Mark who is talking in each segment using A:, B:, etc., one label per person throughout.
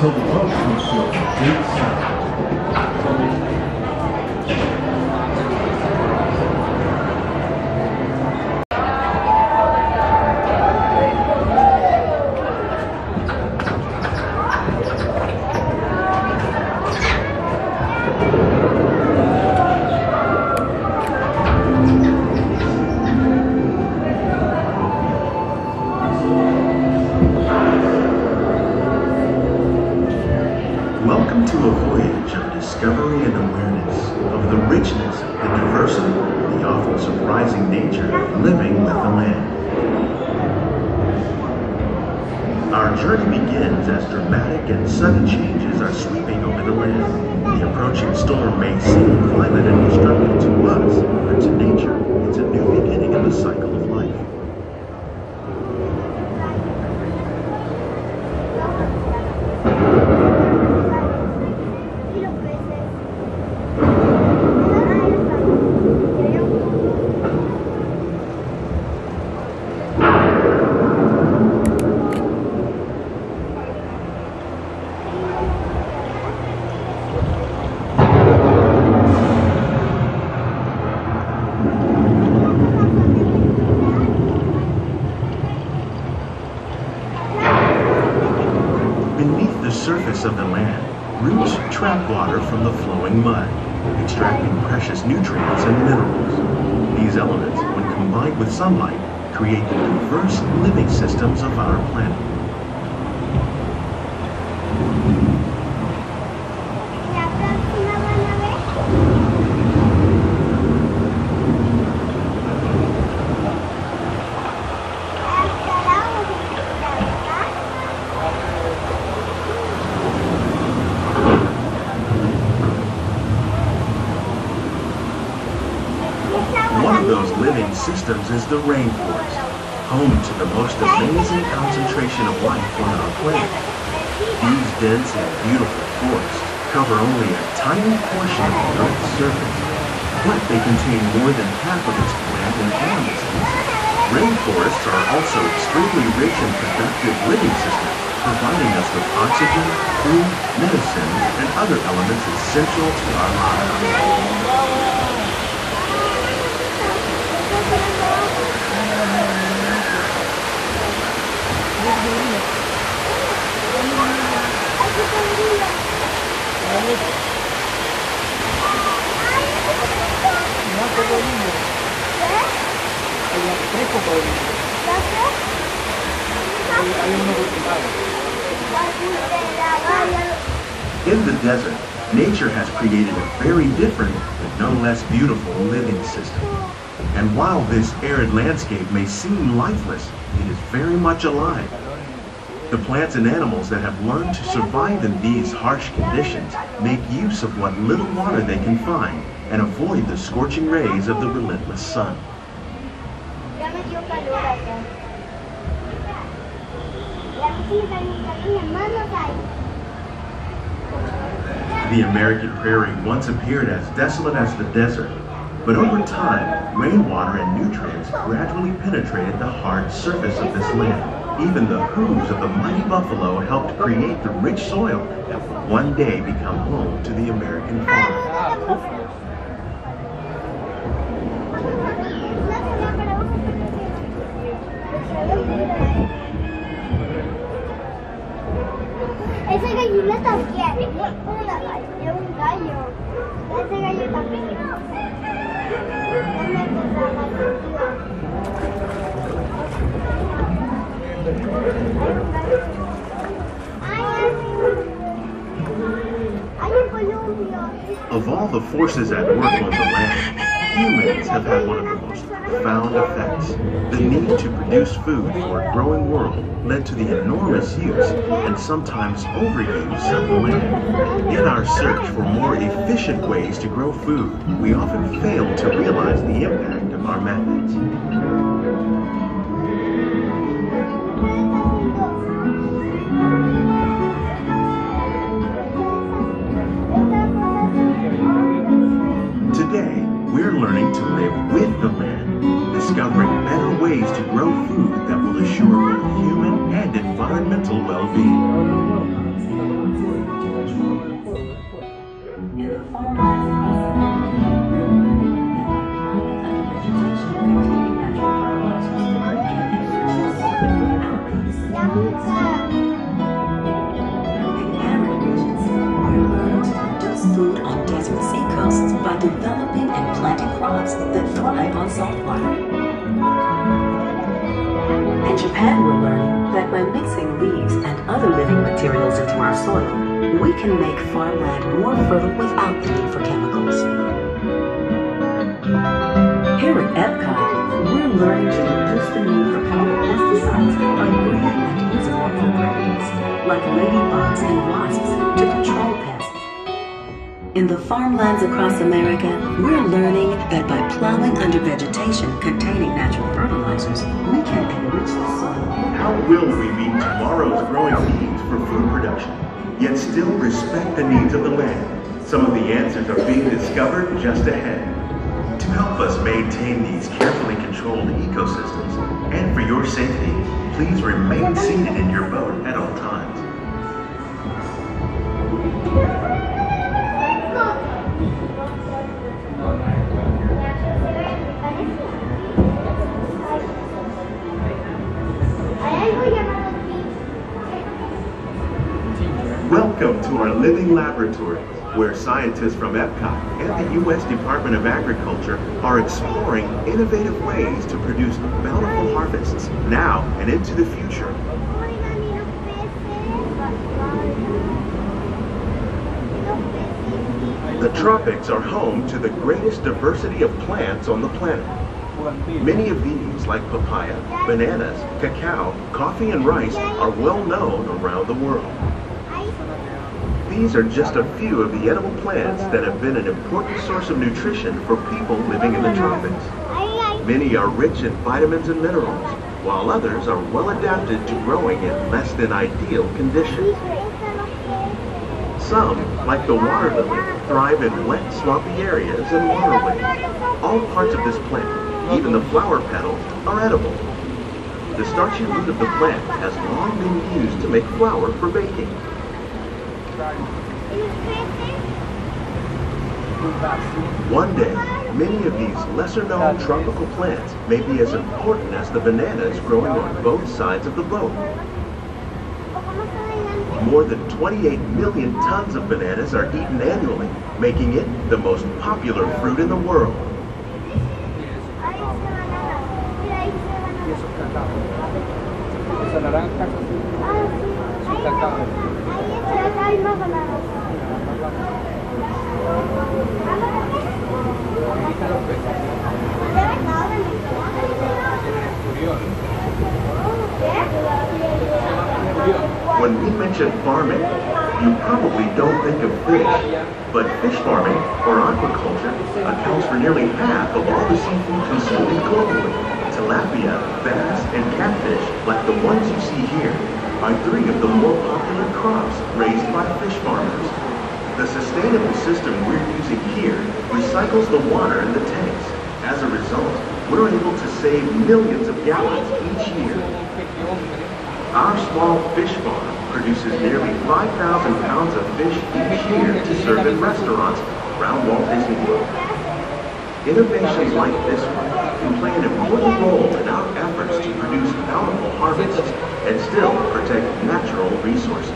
A: until the boat comes to a complete stop.
B: Welcome to a voyage of discovery and awareness of the richness, the diversity, the often surprising nature of living with the land. Our journey begins as dramatic and sudden changes are sweeping over the land. The approaching storm may seem violent and destructive to us, but to nature, it's a new beginning in the cycle of life. Beneath the surface of the land, roots trap water from the flowing mud, extracting precious nutrients and minerals. These elements, when combined with sunlight, create the diverse living systems of our planet. One of those living systems is the rainforest, home to the most amazing concentration of life on our planet. These dense and beautiful forests cover only a tiny portion of the Earth's surface, but they contain more than half of its plant and animal species. Rainforests are also extremely rich and productive living systems, providing us with oxygen, food, medicine, and other elements essential to our lives. In the desert, nature has created a very different, but no less beautiful living system. And while this arid landscape may seem lifeless, it is very much alive. The plants and animals that have learned to survive in these harsh conditions make use of what little water they can find and avoid the scorching rays of the relentless sun. The American prairie once appeared as desolate as the desert, but over time, rainwater and nutrients gradually penetrated the hard surface of this land. Even the hooves of the mighty buffalo helped create the rich soil that will one day become home to the American farm.
C: Ese gallina también. Una gallina, un gallo. Ese gallo también.
B: Of all the forces at work on the land, humans have had one of the most profound effects. The need to produce food for a growing world led to the enormous use and sometimes overuse of the land. In our search for more efficient ways to grow food, we often fail to realize the impact of our methods. Today, we're learning to live with the land, discovering better ways to grow food that will assure both human and environmental well-being.
D: Food on desert seacoasts by developing and planting crops that thrive on saltwater. In Japan, we're learning that by mixing leaves and other living materials into our soil, we can make farmland more fertile without the need for chemicals. Here at Epcot, we're learning to reduce the need for chemical pesticides by breeding and using natural predators, like ladybugs and wasps, to control pests. In the farmlands across America, we're learning that by plowing under vegetation containing natural fertilizers, we can enrich the soil.
B: How will we meet tomorrow's growing needs for food production, yet still respect the needs of the land? Some of the answers are being discovered just ahead. To help us maintain these carefully controlled ecosystems, and for your safety, please remain seated in your boat at all times. Welcome to our living laboratory, where scientists from Epcot and the U.S. Department of Agriculture are exploring innovative ways to produce bountiful harvests now and into the future. The tropics are home to the greatest diversity of plants on the planet. Many of these, like papaya, bananas, cacao, coffee, and rice, are well known around the world. These are just a few of the edible plants that have been an important source of nutrition for people living in the tropics. Many are rich in vitamins and minerals, while others are well adapted to growing in less than ideal conditions. Some, like the water lily, thrive in wet, swampy areas and waterways. All parts of this plant, even the flower petals, are edible. The starchy root of the plant has long been used to make flour for baking. One day, many of these lesser-known tropical plants may be as important as the bananas growing on both sides of the boat. More than 28 million tons of bananas are eaten annually, making it the most popular fruit in the world. When we mention farming, you probably don't think of fish, but fish farming, or aquaculture, accounts for nearly half of all the seafood consumed globally. Tilapia, bass, and catfish, like the ones you see here, are three of the more popular crops raised by fish farmers. The sustainable system we're using here recycles the water in the tanks. As a result, we're able to save millions of gallons each year. Our small fish farm produces nearly 5,000 pounds of fish each year to serve in restaurants around Walt Disney World. Innovations like this one can play an important role in our efforts to produce bountiful harvests and still protect natural resources.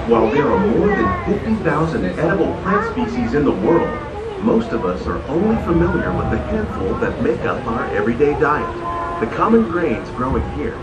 B: While there are more than 50,000 edible plant species in the world, most of us are only familiar with the handful that make up our everyday diet. The common grains growing here,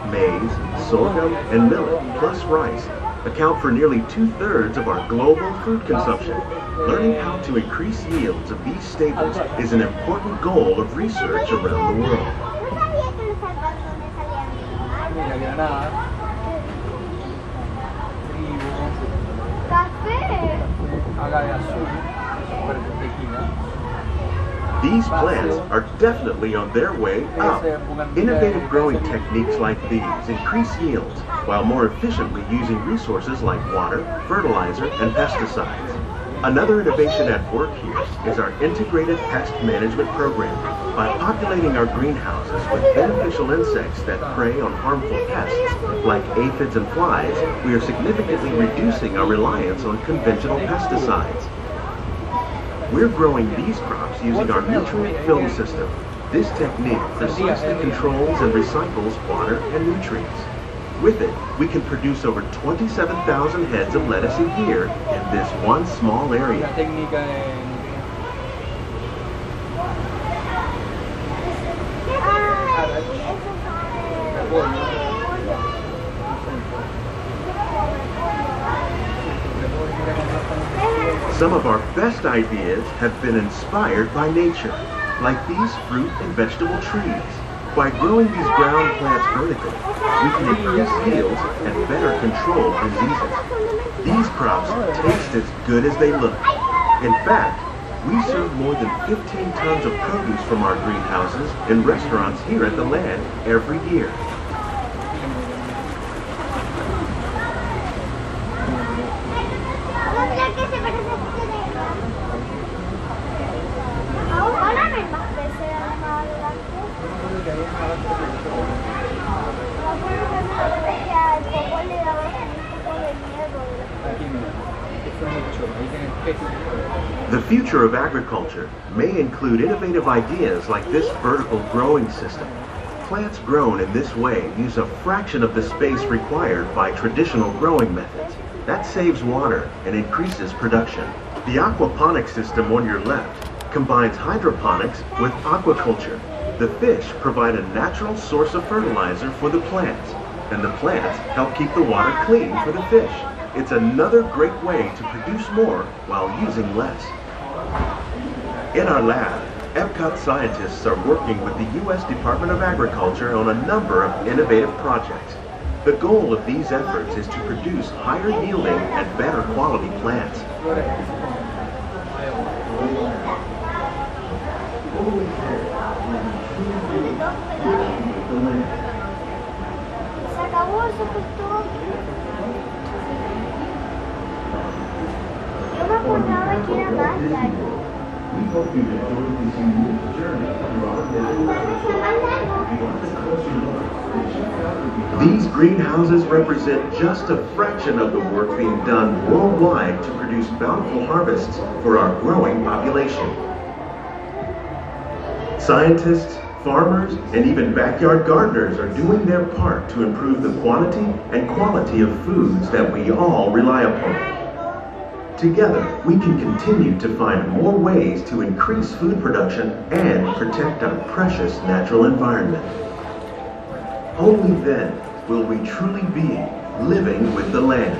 B: maize, sorghum, and millet, plus rice, account for nearly 2/3 of our global food consumption. Learning how to increase yields of these staples is an important goal of research around the world. These plants are definitely on their way up. Innovative growing techniques like these increase yields while more efficiently using resources like water, fertilizer, and pesticides. Another innovation at work here is our integrated pest management program. By populating our greenhouses with beneficial insects that prey on harmful pests, like aphids and flies, we are significantly reducing our reliance on conventional pesticides. We're growing these crops using our nutrient film system. This technique precisely controls and recycles water and nutrients. With it, we can produce over 27,000 heads of lettuce a year in this one small area. Some of our best ideas have been inspired by nature, like these fruit and vegetable trees. By growing these ground plants vertically, we can increase yields and better control diseases. These crops taste as good as they look. In fact, we serve more than 15 tons of produce from our greenhouses in restaurants here at the Land every year. The future of agriculture may include innovative ideas like this vertical growing system. Plants grown in this way use a fraction of the space required by traditional growing methods. That saves water and increases production. The aquaponics system on your left combines hydroponics with aquaculture. The fish provide a natural source of fertilizer for the plants, and the plants help keep the water clean for the fish. It's another great way to produce more while using less. In our lab, Epcot scientists are working with the U.S. Department of Agriculture on a number of innovative projects. The goal of these efforts is to produce higher yielding and better quality plants.
A: We hope you've enjoyed this unique journey through our living.
B: These greenhouses represent just a fraction of the work being done worldwide to produce bountiful harvests for our growing population. Scientists, farmers, and even backyard gardeners are doing their part to improve the quantity and quality of foods that we all rely upon. Together, we can continue to find more ways to increase food production and protect our precious natural environment. Only then will we truly be living with the land.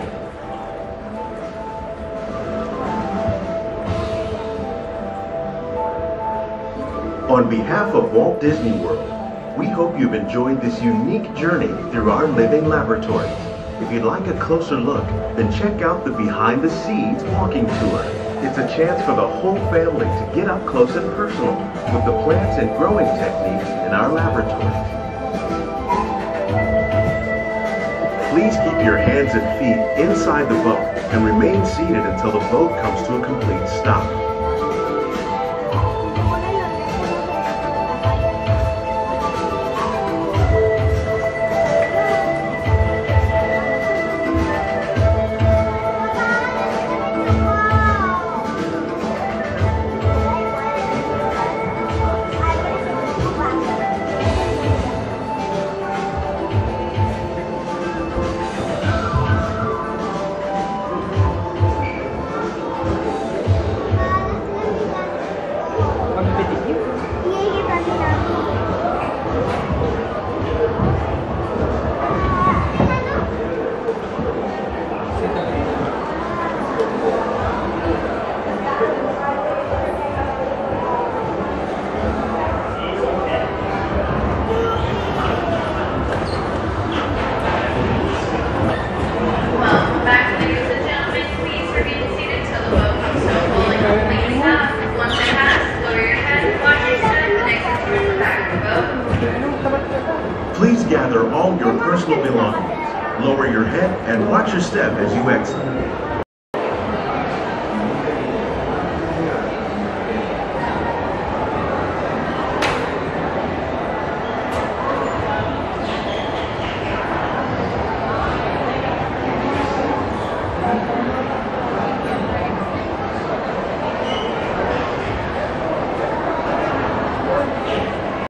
B: On behalf of Walt Disney World, we hope you've enjoyed this unique journey through our living laboratories. If you'd like a closer look, then check out the Behind the Scenes walking tour. It's a chance for the whole family to get up close and personal with the plants and growing techniques in our laboratories. Please keep your hands and feet inside the boat and remain seated until the boat comes to a complete stop. gather all your personal belongings. Lower your head and watch your step as you exit.